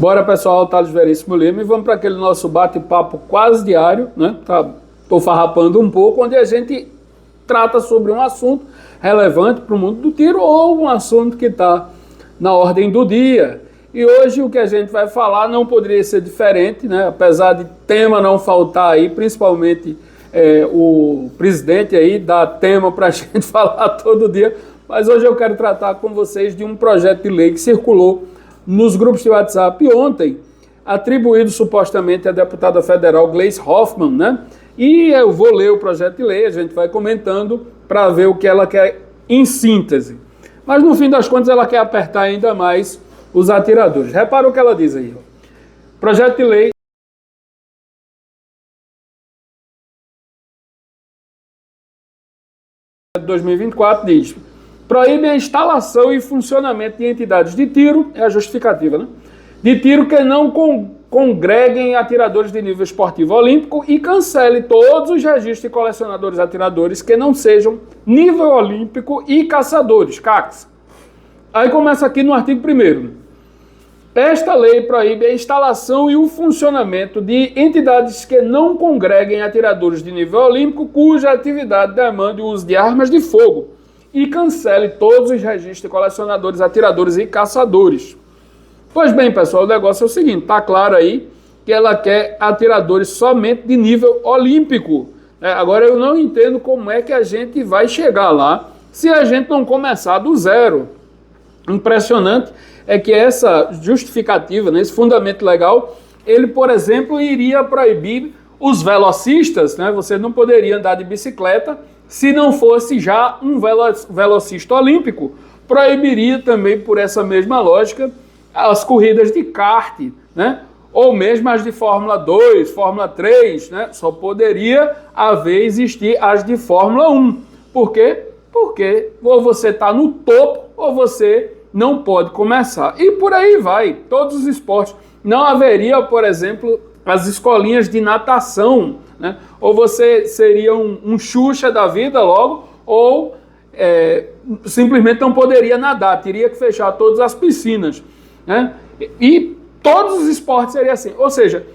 Bora, pessoal, Thales Veríssimo Lima, e vamos para aquele nosso bate-papo quase diário, né? Tô farrapando um pouco, onde a gente trata sobre um assunto relevante para o mundo do tiro ou um assunto que está na ordem do dia. E hoje o que a gente vai falar não poderia ser diferente, né? Apesar de tema não faltar aí, principalmente o presidente aí dá tema para a gente falar todo dia, mas hoje eu quero tratar com vocês de um projeto de lei que circulou nos grupos de WhatsApp ontem, atribuído supostamente à deputada federal Gleisi Hoffmann, né? E eu vou ler o projeto de lei, a gente vai comentando para ver o que ela quer em síntese. Mas no fim das contas ela quer apertar ainda mais os atiradores. Repara o que ela diz aí. Projeto de lei de 2024 diz: proíbe a instalação e funcionamento de entidades de tiro, é a justificativa, né? De tiro que não congreguem atiradores de nível esportivo olímpico e cancele todos os registros de colecionadores atiradores que não sejam nível olímpico e caçadores, CACs. Aí começa aqui no artigo 1º. Esta lei proíbe a instalação e o funcionamento de entidades que não congreguem atiradores de nível olímpico cuja atividade demande o uso de armas de fogo e cancele todos os registros de colecionadores, atiradores e caçadores. Pois bem, pessoal, o negócio é o seguinte, tá claro aí que ela quer atiradores somente de nível olímpico. Agora eu não entendo como é que a gente vai chegar lá se a gente não começar do zero. Impressionante é que essa justificativa, né, esse fundamento legal, ele, por exemplo, iria proibir os velocistas, né? Você não poderia andar de bicicleta se não fosse já um velocista olímpico. Proibiria também, por essa mesma lógica, as corridas de kart, né? Ou mesmo as de Fórmula 2, Fórmula 3, né? Só poderia existir as de Fórmula 1. Por quê? Porque ou você está no topo ou você não pode começar. E por aí vai, todos os esportes. Não haveria, por exemplo, as escolinhas de natação, né? Ou você seria um Xuxa da vida logo, ou simplesmente não poderia nadar, teria que fechar todas as piscinas, né? E todos os esportes seriam assim. Ou seja,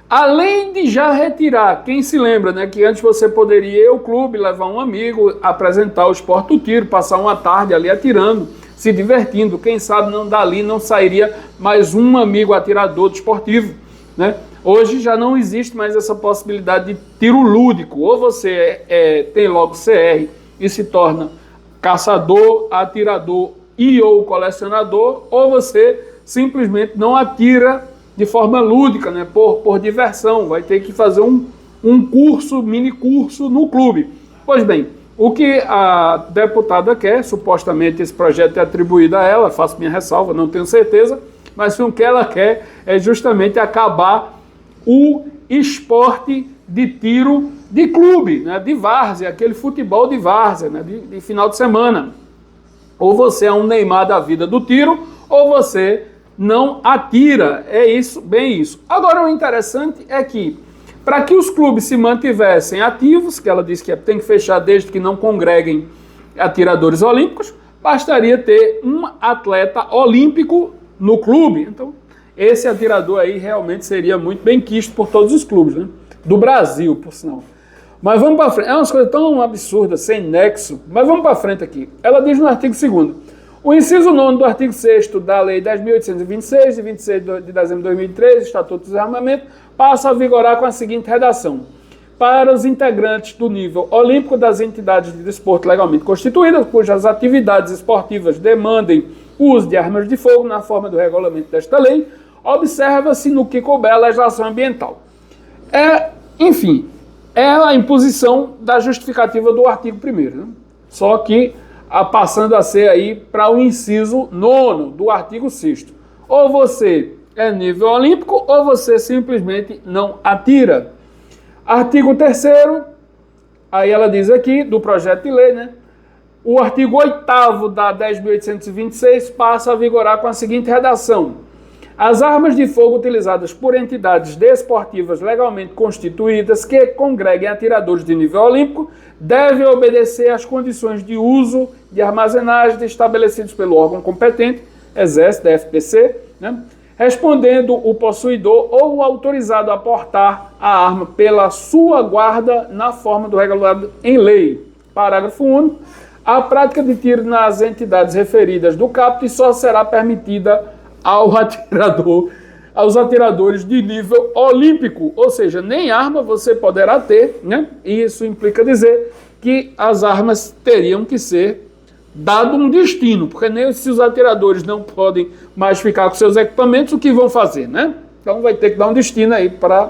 além de já retirar, quem se lembra, né, que antes você poderia ir ao clube, levar um amigo, apresentar o esporte do tiro, passar uma tarde ali atirando, se divertindo, quem sabe dali não sairia mais um amigo atirador desportivo, né? Hoje já não existe mais essa possibilidade de tiro lúdico, ou você tem logo CR e se torna caçador, atirador e ou colecionador, ou você simplesmente não atira de forma lúdica, né, por diversão, vai ter que fazer um curso, mini curso no clube. Pois bem, o que a deputada quer, supostamente esse projeto é atribuído a ela, faço minha ressalva, não tenho certeza, mas o que ela quer é justamente acabar o esporte de tiro de clube, né, de várzea, aquele futebol de várzea, né, de final de semana. Ou você é um Neymar da vida do tiro, ou você não atira. É isso, bem isso. Agora o interessante é que, para que os clubes se mantivessem ativos, que ela disse que tem que fechar desde que não congreguem atiradores olímpicos, bastaria ter um atleta olímpico no clube. Então, esse atirador aí realmente seria muito bem quisto por todos os clubes, né? Do Brasil, por sinal. Mas vamos para frente. É umas coisas tão absurdas, sem nexo, mas vamos para frente aqui. Ela diz no artigo 2º, o inciso 9º do artigo 6º da Lei 10.826, de 26 de dezembro de 2003, Estatuto do Desarmamento, passa a vigorar com a seguinte redação: para os integrantes do nível olímpico das entidades de desporto legalmente constituídas, cujas atividades esportivas demandem o uso de armas de fogo na forma do regulamento desta lei, observa-se no que couber a legislação ambiental. Enfim, é a imposição da justificativa do artigo 1º, né? Só que passando a ser aí para o inciso 9º do artigo 6º. Ou você é nível olímpico, ou você simplesmente não atira. Artigo 3º, aí ela diz aqui, do projeto de lei, né? O artigo 8º da 10.826 passa a vigorar com a seguinte redação: as armas de fogo utilizadas por entidades desportivas legalmente constituídas que congreguem atiradores de nível olímpico devem obedecer às condições de uso, de armazenagem estabelecidos pelo órgão competente, Exército, DFPC, né? respondendo o possuidor ou o autorizado a portar a arma pela sua guarda na forma do regulado em lei. Parágrafo único. A prática de tiro nas entidades referidas do caput só será permitida aos atiradores de nível olímpico, ou seja, nem arma você poderá ter, né? E isso implica dizer que as armas teriam que ser dado um destino, porque nem se os atiradores não podem mais ficar com seus equipamentos, o que vão fazer, né? Então vai ter que dar um destino aí para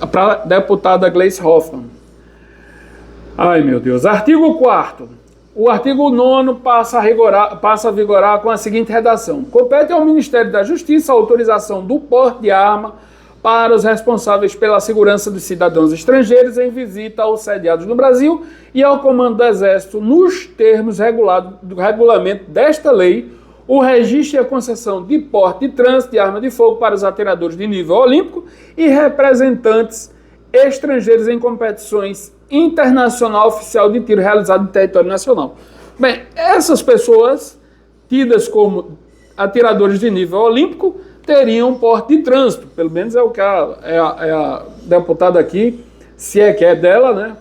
a deputada Gleice Hoffmann. Ai, meu Deus. Artigo 4º. O artigo 9º passa a vigorar com a seguinte redação. Compete ao Ministério da Justiça a autorização do porte de arma para os responsáveis pela segurança dos cidadãos estrangeiros em visita aos sediados no Brasil e ao Comando do Exército, nos termos do regulamento desta lei, o registro e a concessão de porte e trânsito de arma de fogo para os atiradores de nível olímpico e representantes estrangeiros em competições internacional oficial de tiro realizado em território nacional. Bem, essas pessoas, tidas como atiradores de nível olímpico, teriam porte de trânsito, pelo menos é o que a deputada aqui, se é que é dela, né,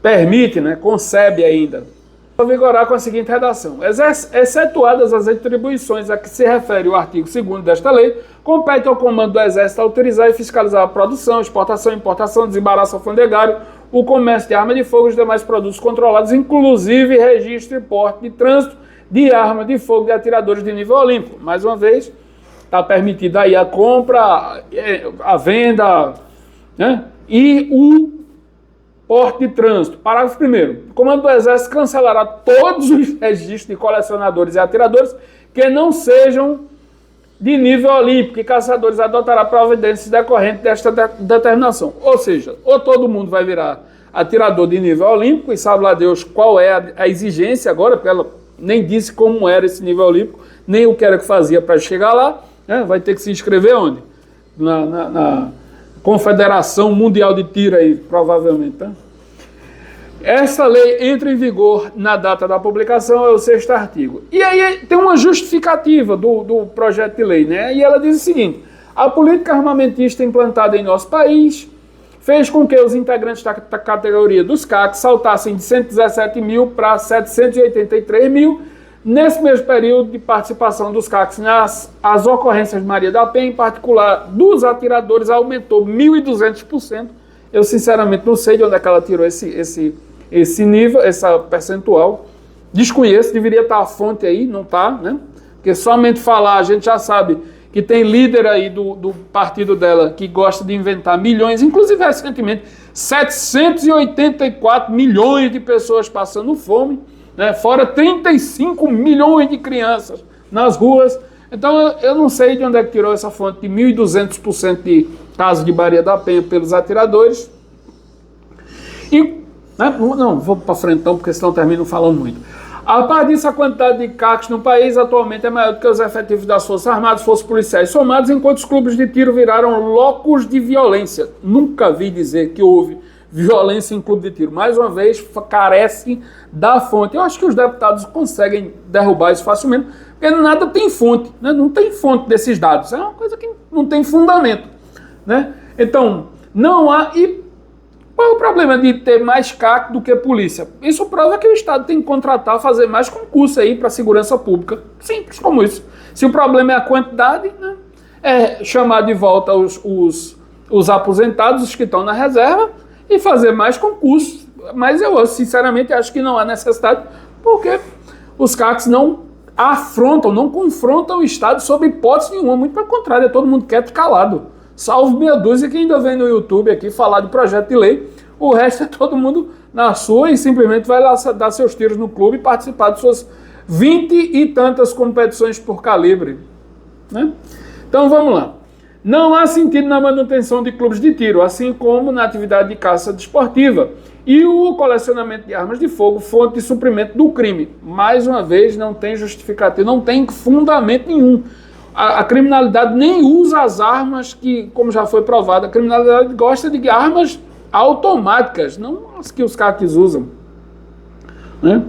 permite, né, concebe ainda. Vou vigorar com a seguinte redação. Excetuadas as atribuições a que se refere o artigo 2º desta lei, compete ao Comando do Exército autorizar e fiscalizar a produção, exportação, importação, desembaraço alfandegário, o comércio de arma de fogo e os demais produtos controlados, inclusive registro e porte de trânsito de arma de fogo de atiradores de nível olímpico. Mais uma vez, está permitida aí a compra, a venda, né, e o porte de trânsito. Parágrafo 1º. O Comando do Exército cancelará todos os registros de colecionadores e atiradores que não sejam de nível olímpico e caçadores adotará providências decorrentes desta determinação. Ou seja, ou todo mundo vai virar atirador de nível olímpico, e sabe lá Deus qual é a exigência agora, porque ela nem disse como era esse nível olímpico, nem o que era que fazia para chegar lá, né? Vai ter que se inscrever onde? Na Confederação Mundial de Tiro aí, provavelmente, tá? Essa lei entra em vigor na data da publicação, é o 6º artigo. E aí tem uma justificativa do projeto de lei, né? E ela diz o seguinte: a política armamentista implantada em nosso país fez com que os integrantes da categoria dos CACs saltassem de 117 mil para 783 mil. Nesse mesmo período de participação dos CACs as ocorrências de Maria da Penha, em particular dos atiradores, aumentou 1.200%. Eu, sinceramente, não sei de onde é que ela tirou esse nível, essa percentual. Desconheço, deveria estar a fonte aí, não está, né? Porque somente falar, a gente já sabe que tem líder aí do partido dela que gosta de inventar milhões, inclusive recentemente, 784 milhões de pessoas passando fome, né? Fora 35 milhões de crianças nas ruas. Então eu não sei de onde é que tirou essa fonte de 1.200% de casos de Maria da Penha pelos atiradores. E, né, não, vou para frente então, porque senão termino falando muito. A par disso, a quantidade de CACs no país atualmente é maior do que os efetivos das Forças Armadas, Forças Policiais somados, enquanto os clubes de tiro viraram locos de violência. Nunca vi dizer que houve violência em clube de tiro. Mais uma vez, carece da fonte. Eu acho que os deputados conseguem derrubar isso facilmente, porque nada tem fonte, né? Não tem fonte desses dados. É uma coisa que não tem fundamento, né? Então, não há... E qual é o problema de ter mais CAC do que polícia? Isso prova que o Estado tem que contratar, fazer mais concurso aí para segurança pública. Simples como isso. Se o problema é a quantidade, né, é chamar de volta os aposentados, os que estão na reserva, e fazer mais concursos. Mas eu, sinceramente, acho que não há necessidade, porque os CACs não afrontam, não confrontam o Estado sob hipótese nenhuma. Muito pelo contrário, é todo mundo quieto e calado. Salvo meia dúzia que ainda vem no YouTube aqui falar de projeto de lei. O resto é todo mundo na sua e simplesmente vai lá dar seus tiros no clube e participar de suas 20 e tantas competições por calibre, né? Então vamos lá. Não há sentido na manutenção de clubes de tiro, assim como na atividade de caça desportiva e o colecionamento de armas de fogo, fonte de suprimento do crime. Mais uma vez, não tem justificativo, não tem fundamento nenhum. A criminalidade nem usa as armas que, como já foi provado, a criminalidade gosta de armas automáticas, não as que os CACs usam, né?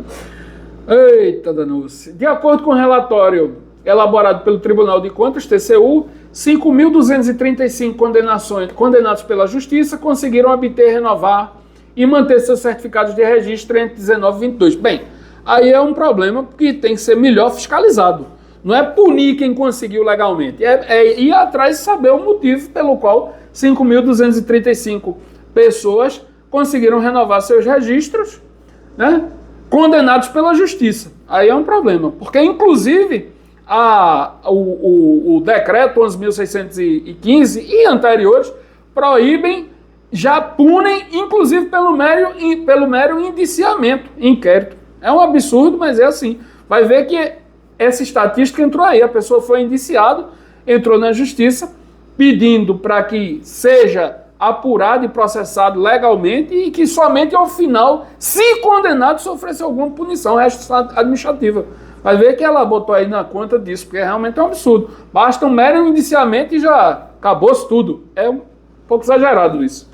Eita danuce. De acordo com o relatório elaborado pelo Tribunal de Contas, TCU, 5.235 condenados pela Justiça conseguiram obter, renovar e manter seus certificados de registro entre 19 e 22. Bem, aí é um problema que tem que ser melhor fiscalizado. Não é punir quem conseguiu legalmente, é ir atrás e saber o motivo pelo qual 5.235 pessoas conseguiram renovar seus registros, né, condenados pela Justiça. Aí é um problema, porque inclusive o decreto 11.615 e anteriores proíbem, já punem, inclusive pelo mero indiciamento, inquérito. É um absurdo, mas é assim. Vai ver que essa estatística entrou aí, a pessoa foi indiciada, entrou na Justiça, pedindo para que seja apurado e processado legalmente e que somente ao final, se condenado, sofresse alguma punição administrativa. Vai ver que ela botou aí na conta disso, porque realmente é um absurdo. Basta um mero indiciamento e já acabou-se tudo. É um pouco exagerado isso.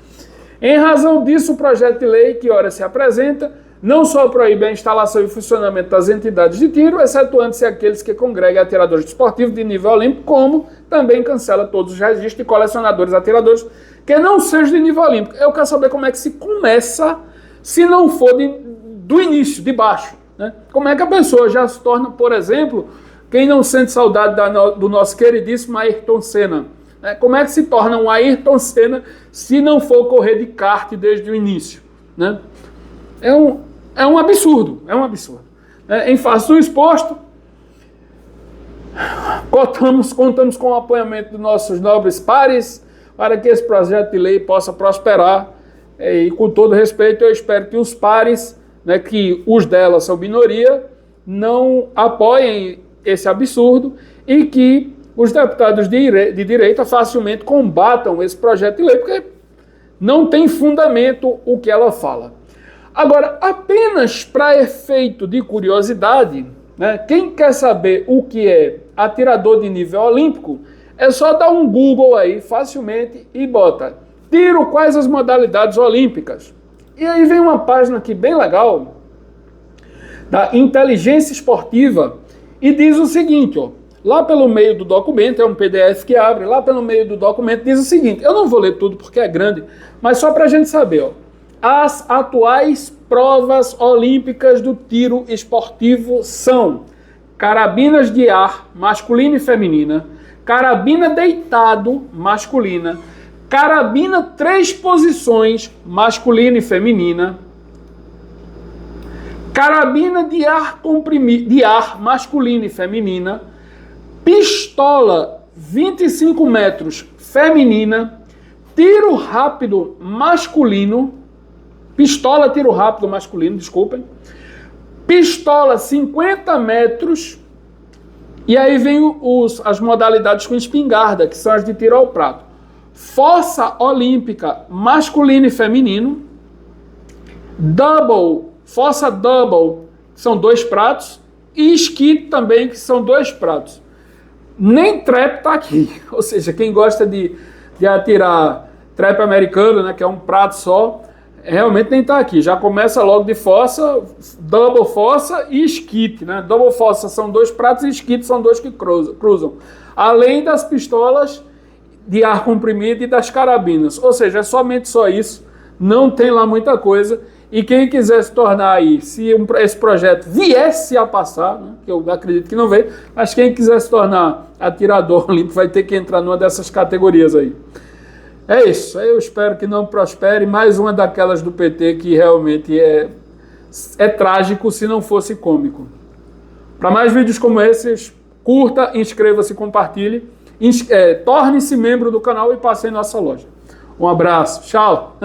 Em razão disso, o projeto de lei que ora se apresenta não só proíbe a instalação e funcionamento das entidades de tiro, excetuando-se aqueles que congregam atiradores desportivos de nível olímpico, como também cancela todos os registros de colecionadores atiradores que não sejam de nível olímpico. Eu quero saber como é que se começa, se não for do início, de baixo. Né? Como é que a pessoa já se torna, por exemplo, quem não sente saudade do nosso queridíssimo Ayrton Senna? Né? Como é que se torna um Ayrton Senna se não for correr de kart desde o início? Né? É um absurdo, é um absurdo. Em face do exposto, contamos com o apoiamento dos nossos nobres pares para que esse projeto de lei possa prosperar e, com todo respeito, eu espero que os pares, né, que os dela são minoria, não apoiem esse absurdo e que os deputados de direita facilmente combatam esse projeto de lei, porque não tem fundamento o que ela fala. Agora, apenas para efeito de curiosidade, né, quem quer saber o que é atirador de nível olímpico, é só dar um Google aí facilmente e bota tiro quais as modalidades olímpicas. E aí vem uma página aqui bem legal, da Inteligência Esportiva, e diz o seguinte, ó, lá pelo meio do documento, é um PDF que abre, lá pelo meio do documento diz o seguinte, eu não vou ler tudo porque é grande, mas só para a gente saber, ó, as atuais provas olímpicas do tiro esportivo são carabinas de ar masculina e feminina, carabina deitado masculina, carabina 3 posições masculina e feminina, carabina de ar comprimido, de ar masculina e feminina, pistola 25 metros feminina, tiro rápido masculino, pistola tiro rápido masculino, desculpem, pistola 50 metros, e aí vem as modalidades com espingarda, que são as de tiro ao prato. Fossa olímpica masculino e feminino, fossa double, que são 2 pratos, e esqui também, que são 2 pratos. Nem trap está aqui, ou seja, quem gosta de atirar trap americano, né, que é um prato só, realmente nem está aqui. Já começa logo de fossa, double fossa e esquite, né? Double fossa são 2 pratos e esquite são 2 que cruzam. Além das pistolas de ar comprimido e das carabinas. Ou seja, é somente só isso, não tem lá muita coisa. E quem quiser se tornar aí, se esse projeto viesse a passar, né, que eu acredito que não veio, mas quem quiser se tornar atirador olímpico vai ter que entrar numa dessas categorias aí. É isso, eu espero que não prospere mais uma daquelas do PT que realmente é trágico se não fosse cômico. Para mais vídeos como esses, curta, inscreva-se, compartilhe, torne-se membro do canal e passe em nossa loja. Um abraço, tchau!